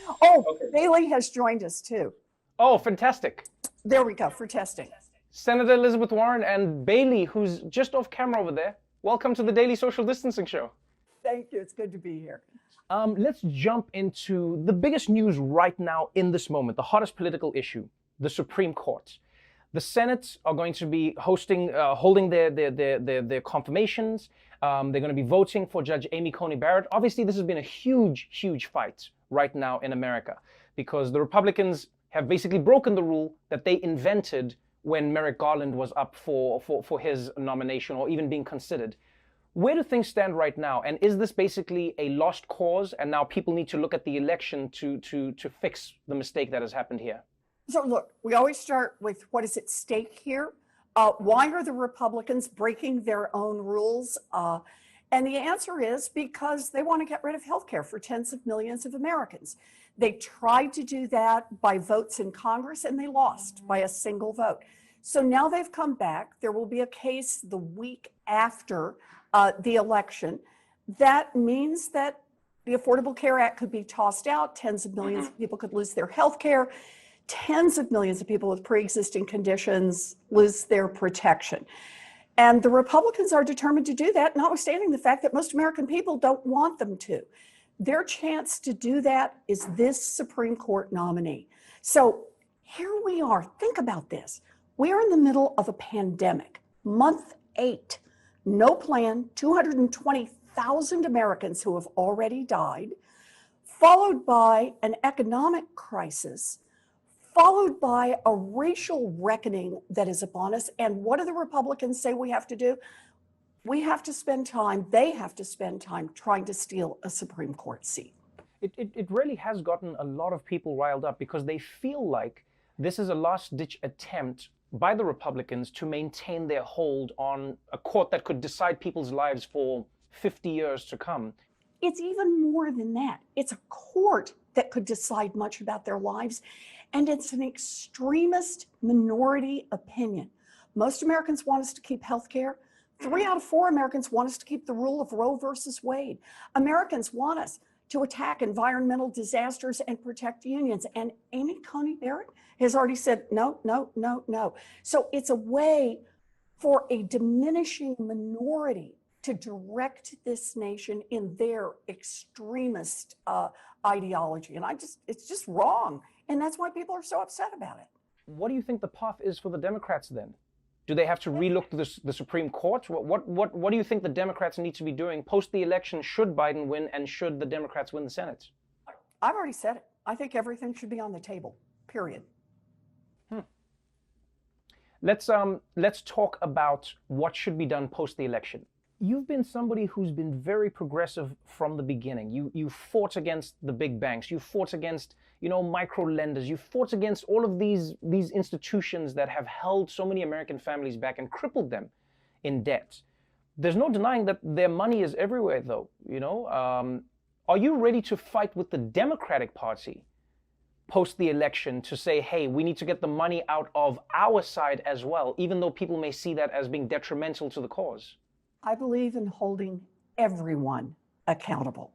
Oh, Okay. Bailey has joined us too. Oh, fantastic. There we go for testing. Senator Elizabeth Warren and Bailey, who's just off camera over there. Welcome to the Daily Social Distancing Show. Thank you. It's good to be here. Let's jump into the biggest news right now in this moment, the hottest political issue, the Supreme Court. The Senate are going to be holding their confirmations. They're going to be voting for Judge Amy Coney Barrett. Obviously, this has been a huge, huge fight right now in America because the Republicans have basically broken the rule that they invented when Merrick Garland was up for his nomination or even being considered. Where do things stand right now? And is this basically a lost cause and now people need to look at the election to fix the mistake that has happened here? So look, we always start with what is at stake here. Why are the Republicans breaking their own rules? And the answer is because they want to get rid of health care for tens of millions of Americans. They tried to do that by votes in Congress and they lost by a single vote. So now they've come back. There will be a case the week after the election. That means that the Affordable Care Act could be tossed out. Tens of millions of people could lose their health care. Tens of millions of people with pre-existing conditions lose their protection. And the Republicans are determined to do that, notwithstanding the fact that most American people don't want them to. Their chance to do that is this Supreme Court nominee. So here we are. Think about this. We're in the middle of a pandemic, month 8, no plan, 220,000 Americans who have already died, followed by an economic crisis, followed by a racial reckoning that is upon us. And what do the Republicans say we have to do? We have to spend time, they have to spend time trying to steal a Supreme Court seat. It really has gotten a lot of people riled up because they feel like this is a last-ditch attempt by the Republicans to maintain their hold on a court that could decide people's lives for 50 years to come. It's even more than that. It's a court that could decide much about their lives, and it's an extremist minority opinion. Most Americans want us to keep health care. 3 out of 4 Americans want us to keep the rule of Roe versus Wade. Americans want us to attack environmental disasters and protect unions. And Amy Coney Barrett has already said, no, no, no, no. So it's a way for a diminishing minority to direct this nation in their extremist ideology. And it's just wrong. And that's why people are so upset about it. What do you think the path is for the Democrats then? Do they have to relook the Supreme Court? What do you think the Democrats need to be doing post the election should Biden win and should the Democrats win the Senate? I've already said it. I think everything should be on the table, period. Let's talk about what should be done post the election. You've been somebody who's been very progressive from the beginning. You fought against the big banks. You fought against, micro lenders. You fought against all of these institutions that have held so many American families back and crippled them in debt. There's no denying that their money is everywhere, though. Are you ready to fight with the Democratic Party post the election to say, hey, we need to get the money out of our side as well, even though people may see that as being detrimental to the cause? I believe in holding everyone accountable.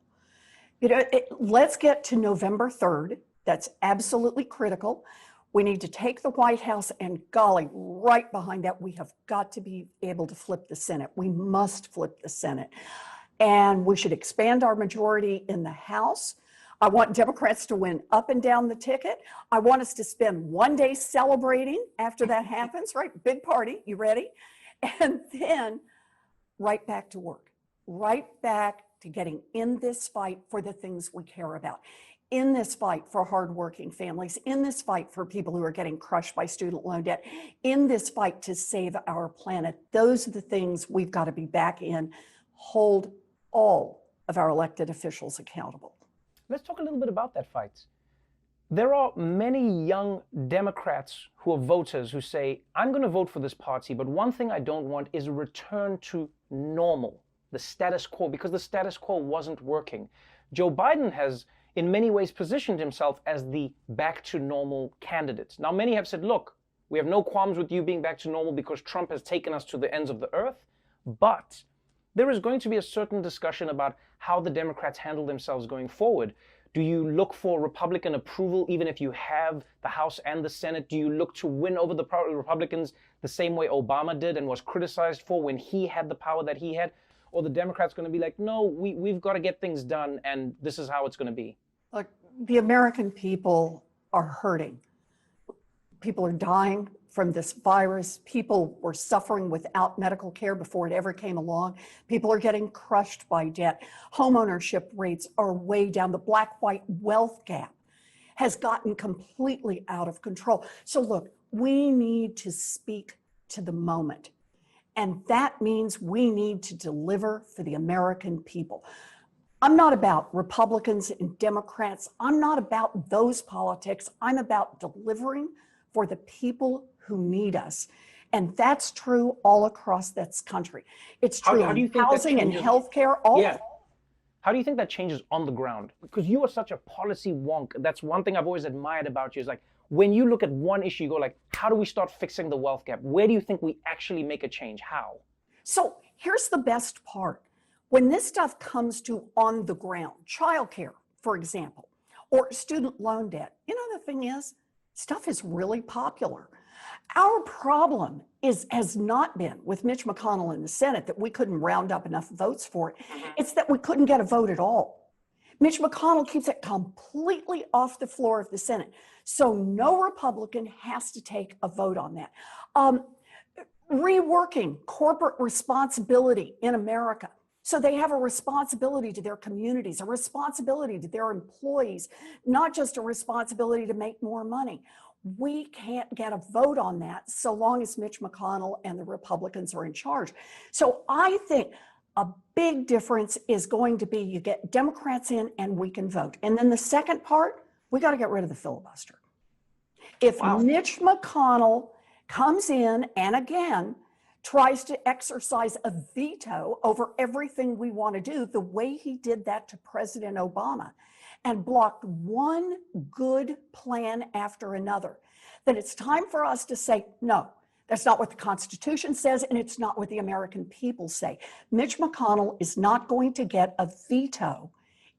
Let's get to November 3rd. That's absolutely critical. We need to take the White House and golly, right behind that, we have got to be able to flip the Senate. We must flip the Senate. And we should expand our majority in the House. I want Democrats to win up and down the ticket. I want us to spend one day celebrating after that happens, right? Big party, you ready? And then right back to work, right back to getting in this fight for the things we care about, in this fight for hardworking families, in this fight for people who are getting crushed by student loan debt, in this fight to save our planet. Those are the things we've got to be back in, hold all of our elected officials accountable. Let's talk a little bit about that fight. There are many young Democrats who are voters who say, I'm going to vote for this party, but one thing I don't want is a return to normal, the status quo, because the status quo wasn't working. Joe Biden has, in many ways, positioned himself as the back to normal candidate. Now, many have said, look, we have no qualms with you being back to normal because Trump has taken us to the ends of the earth, but there is going to be a certain discussion about how the Democrats handle themselves going forward. Do you look for Republican approval even if you have the House and the Senate? Do you look to win over the Republicans the same way Obama did and was criticized for when he had the power that he had? Or the Democrats going to be like, no, we've got to get things done, and this is how it's going to be? Look, the American people are hurting. People are dying from this virus. People were suffering without medical care before it ever came along. People are getting crushed by debt. Homeownership rates are way down. The black-white wealth gap has gotten completely out of control. So look, we need to speak to the moment. And that means we need to deliver for the American people. I'm not about Republicans and Democrats. I'm not about those politics. I'm about delivering for the people who need us. And that's true all across this country. It's true How do you in think that housing and changes- healthcare, all of Yeah. it. How do you think that changes on the ground? Because you are such a policy wonk. That's one thing I've always admired about you, is like, when you look at one issue, you go like, how do we start fixing the wealth gap? Where do you think we actually make a change? How? So here's the best part. When this stuff comes to on the ground, childcare, for example, or student loan debt, you know, the thing is, stuff is really popular. Our problem has not been with Mitch McConnell in the Senate that we couldn't round up enough votes for it. It's that we couldn't get a vote at all. Mitch McConnell keeps it completely off the floor of the Senate. So no Republican has to take a vote on that. Reworking corporate responsibility in America. So they have a responsibility to their communities, a responsibility to their employees, not just a responsibility to make more money. We can't get a vote on that so long as Mitch McConnell and the Republicans are in charge. So I think a big difference is going to be you get Democrats in and we can vote. And then the second part, we got to get rid of the filibuster. If Mitch McConnell comes in and again tries to exercise a veto over everything we want to do, the way he did that to President Obama, and blocked one good plan after another, then it's time for us to say, no, that's not what the Constitution says, and it's not what the American people say. Mitch McConnell is not going to get a veto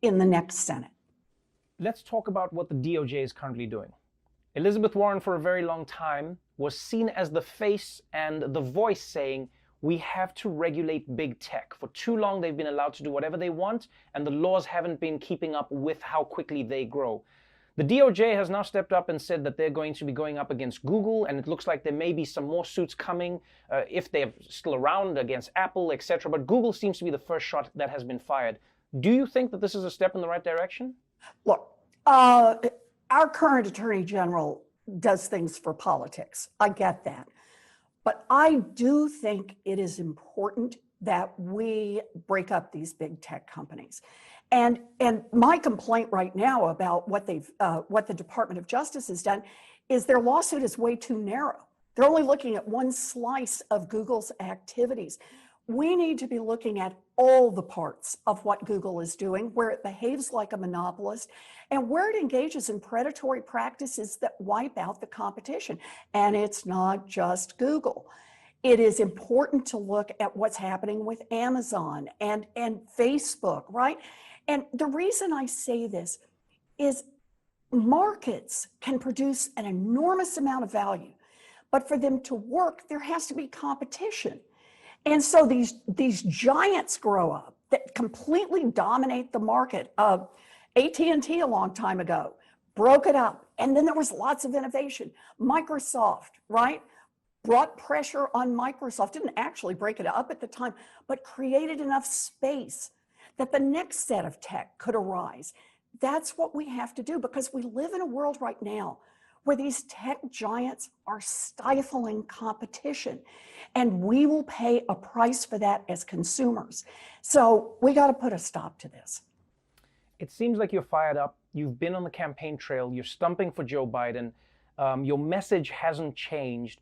in the next Senate. Let's talk about what the DOJ is currently doing. Elizabeth Warren, for a very long time, was seen as the face and the voice saying, we have to regulate big tech. For too long, they've been allowed to do whatever they want, and the laws haven't been keeping up with how quickly they grow. The DOJ has now stepped up and said that they're going to be going up against Google, and it looks like there may be some more suits coming if they're still around, against Apple, etc. But Google seems to be the first shot that has been fired. Do you think that this is a step in the right direction? Look, our current Attorney General does things for politics. I get that. But I do think it is important that we break up these big tech companies. And my complaint right now about what the Department of Justice has done is their lawsuit is way too narrow. They're only looking at one slice of Google's activities. We need to be looking at all the parts of what Google is doing, where it behaves like a monopolist, and where it engages in predatory practices that wipe out the competition. And it's not just Google. It is important to look at what's happening with Amazon and Facebook, right? And the reason I say this is markets can produce an enormous amount of value, but for them to work, there has to be competition. And so these giants grow up that completely dominate the market. AT&T a long time ago broke it up, and then there was lots of innovation. Microsoft, right, brought pressure on Microsoft, didn't actually break it up at the time, but created enough space that the next set of tech could arise. That's what we have to do, because we live in a world right now where these tech giants are stifling competition, and we will pay a price for that as consumers. So we got to put a stop to this. It seems like you're fired up. You've been on the campaign trail. You're stumping for Joe Biden. Your message hasn't changed.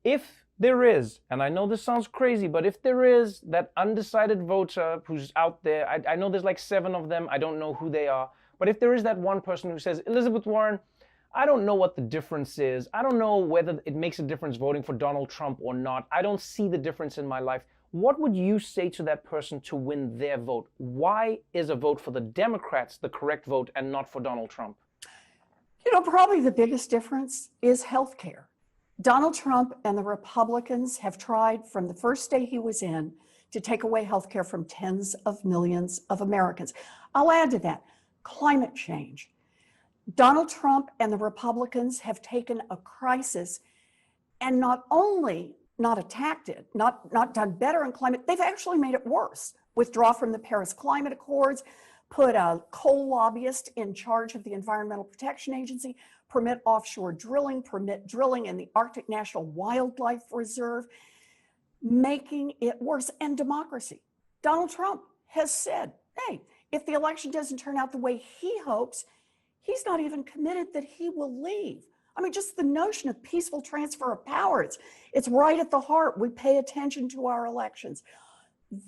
If there is, and I know this sounds crazy, but if there is that undecided voter who's out there, I know there's like 7 of them. I don't know who they are. But if there is that one person who says, Elizabeth Warren, I don't know what the difference is. I don't know whether it makes a difference voting for Donald Trump or not. I don't see the difference in my life. what would you say to that person to win their vote? Why is a vote for the Democrats the correct vote and not for Donald Trump? Probably the biggest difference is healthcare. Donald Trump and the Republicans have tried from the first day he was in to take away healthcare from tens of millions of Americans. I'll add to that, climate change. Donald Trump and the Republicans have taken a crisis and not only not attacked it, not done better on climate, they've actually made it worse. Withdraw from the Paris Climate Accords, put a coal lobbyist in charge of the Environmental Protection Agency, permit offshore drilling, permit drilling in the Arctic National Wildlife Reserve, making it worse. And democracy. Donald Trump has said, hey, if the election doesn't turn out the way he hopes, he's not even committed that he will leave. I mean, just the notion of peaceful transfer of power, it's right at the heart. We pay attention to our elections.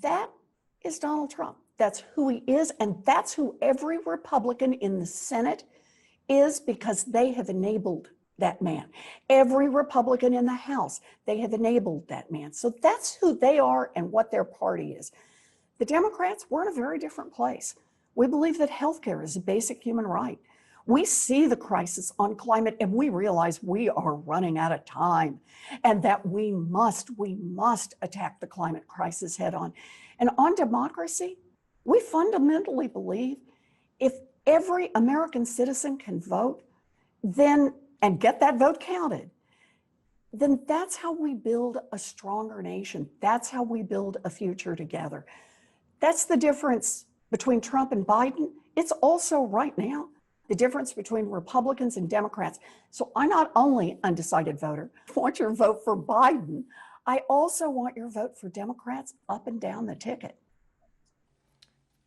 That is Donald Trump. That's who he is, and that's who every Republican in the Senate is, because they have enabled that man. Every Republican in the House, they have enabled that man. So that's who they are and what their party is. The Democrats, we're in a very different place. We believe that healthcare is a basic human right. We see the crisis on climate and we realize we are running out of time and that we must attack the climate crisis head on. And on democracy, we fundamentally believe if every American citizen can vote, then and get that vote counted, then that's how we build a stronger nation. That's how we build a future together. That's the difference between Trump and Biden. It's also right now the difference between Republicans and Democrats. So I'm not only undecided voter, I want your vote for Biden. I also want your vote for Democrats up and down the ticket.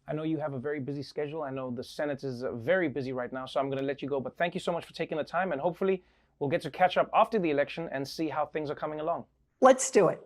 I know you have a very busy schedule. I know the Senate is very busy right now, so I'm going to let you go. But thank you so much for taking the time, and hopefully we'll get to catch up after the election and see how things are coming along. Let's do it.